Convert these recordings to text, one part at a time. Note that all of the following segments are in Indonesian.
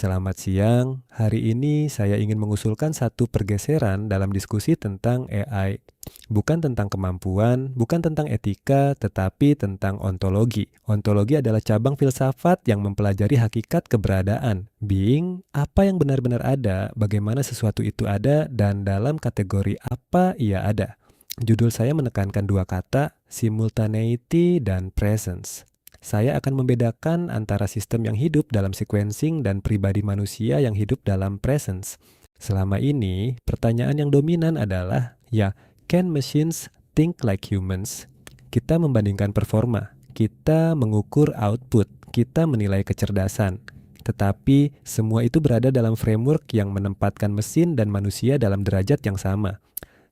Selamat siang. Hari ini saya ingin mengusulkan satu pergeseran dalam diskusi tentang AI. Bukan tentang kemampuan, bukan tentang etika, tetapi tentang ontologi. Ontologi adalah cabang filsafat yang mempelajari hakikat keberadaan, being, apa yang benar-benar ada, bagaimana sesuatu itu ada, dan dalam kategori apa ia ada. Judul saya menekankan dua kata, simultaneity dan presence. Saya akan membedakan antara sistem yang hidup dalam sequencing dan pribadi manusia yang hidup dalam presence. Selama ini, pertanyaan yang dominan adalah, ya, can machines think like humans? Kita membandingkan performa, kita mengukur output, kita menilai kecerdasan. Tetapi, semua itu berada dalam framework yang menempatkan mesin dan manusia dalam derajat yang sama.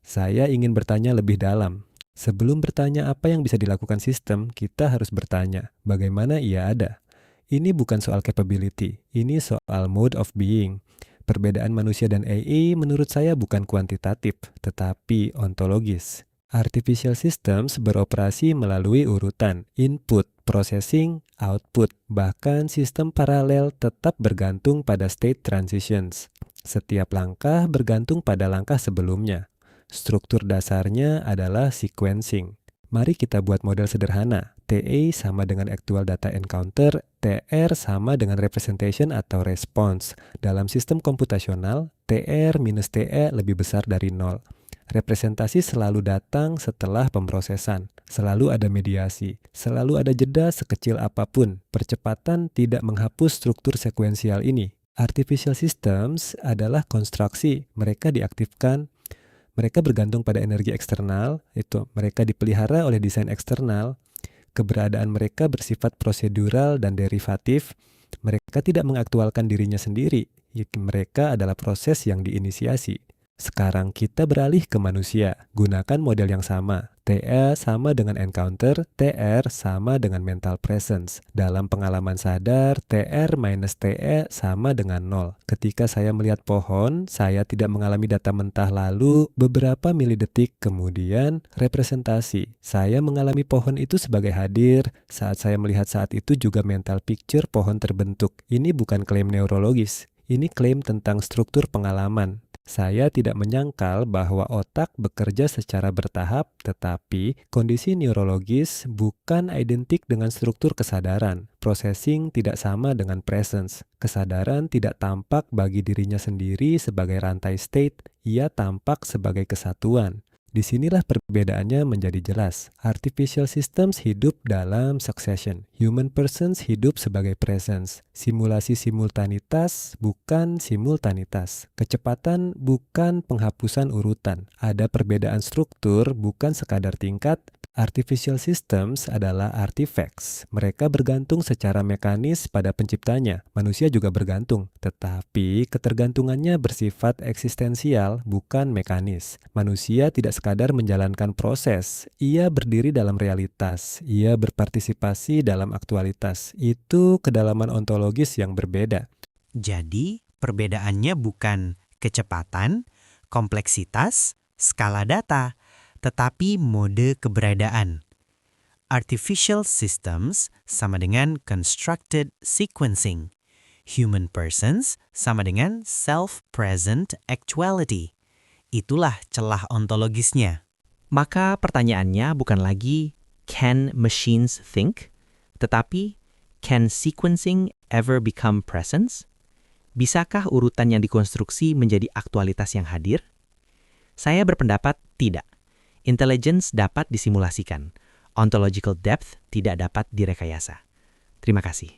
Saya ingin bertanya lebih dalam. Sebelum bertanya apa yang bisa dilakukan sistem, kita harus bertanya, bagaimana ia ada? Ini bukan soal capability, ini soal mode of being. Perbedaan manusia dan AI menurut saya bukan kuantitatif, tetapi ontologis. Artificial systems beroperasi melalui urutan, input, processing, output. Bahkan sistem paralel tetap bergantung pada state transitions. Setiap langkah bergantung pada langkah sebelumnya. Struktur dasarnya adalah sequencing. Mari kita buat model sederhana. TA sama dengan actual data encounter, TR sama dengan representation atau response. Dalam sistem komputasional, TR minus TE lebih besar dari 0. Representasi selalu datang setelah pemrosesan. Selalu ada mediasi. Selalu ada jeda sekecil apapun. Percepatan tidak menghapus struktur sekuensial ini. Artificial systems adalah konstruksi. Mereka diaktifkan. Mereka bergantung pada energi eksternal, itu mereka dipelihara oleh desain eksternal, keberadaan mereka bersifat prosedural dan derivatif, mereka tidak mengaktualkan dirinya sendiri, mereka adalah proses yang diinisiasi. Sekarang kita beralih ke manusia, gunakan model yang sama. TA sama dengan encounter, TR sama dengan mental presence. Dalam pengalaman sadar, TR minus TE sama dengan 0. Ketika saya melihat pohon, saya tidak mengalami data mentah lalu beberapa milidetik kemudian representasi. Saya mengalami pohon itu sebagai hadir, saat saya melihat saat itu juga mental picture pohon terbentuk. Ini bukan klaim neurologis, ini klaim tentang struktur pengalaman. Saya tidak menyangkal bahwa otak bekerja secara bertahap, tetapi kondisi neurologis bukan identik dengan struktur kesadaran. Processing tidak sama dengan presence. Kesadaran tidak tampak bagi dirinya sendiri sebagai rantai state, ia tampak sebagai kesatuan. Disinilah perbedaannya menjadi jelas. Artificial systems hidup dalam succession. Human persons hidup sebagai presence. Simulasi simultanitas bukan simultanitas. Kecepatan bukan penghapusan urutan. Ada perbedaan struktur bukan sekadar tingkat. Artificial systems adalah artifacts. Mereka bergantung secara mekanis pada penciptanya. Manusia juga bergantung, tetapi ketergantungannya bersifat eksistensial, bukan mekanis. Manusia tidak sekadar menjalankan proses, ia berdiri dalam realitas, ia berpartisipasi dalam aktualitas. Itu kedalaman ontologis yang berbeda. Jadi, perbedaannya bukan kecepatan, kompleksitas, skala data, tetapi mode keberadaan. Artificial systems sama dengan constructed sequencing. Human persons sama dengan self-present actuality. Itulah celah ontologisnya. Maka pertanyaannya bukan lagi can machines think, tetapi can sequencing ever become presence? Bisakah urutan yang dikonstruksi menjadi aktualitas yang hadir? Saya berpendapat tidak. Intelligence dapat disimulasikan. Ontological depth tidak dapat direkayasa. Terima kasih.